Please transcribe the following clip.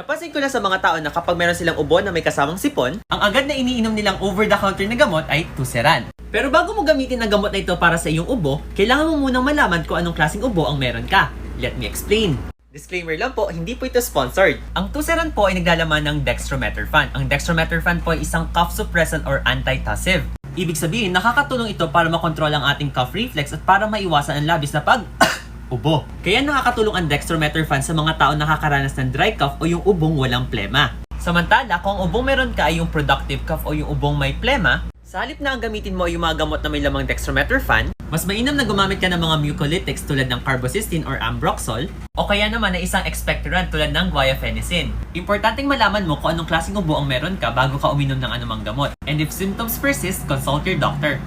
Napansin ko na sa mga tao na kapag meron silang ubo na may kasamang sipon, ang agad na iniinom nilang over-the-counter na gamot ay Tuceran. Pero bago mo gamitin ang gamot na ito para sa iyong ubo, kailangan mo munang malaman kung anong klaseng ubo ang meron ka. Let me explain. Disclaimer lang po, hindi po ito sponsored. Ang Tuceran po ay naglalaman ng dextromethorphan. Ang dextromethorphan po ay isang cough suppressant or antitussive. Ibig sabihin, nakakatulong ito para makontrol ang ating cough reflex at para maiwasan ang labis na ubo. Kaya nakakatulong ang dextromethorphan sa mga tao nakakaranas ng dry cough o yung ubong walang plema. Samantala, kung ang ubong meron ka ay yung productive cough o yung ubong may plema, sa halip na ang gamitin mo yung mga gamot na may lamang dextromethorphan, mas mainam na gumamit ka ng mga mucolytics tulad ng carbocisteine or ambroxol o kaya naman na isang expectorant tulad ng guaifenesin. Importanteng malaman mo kung anong klaseng ubo ang meron ka bago ka uminom ng anumang gamot. And if symptoms persist, consult your doctor.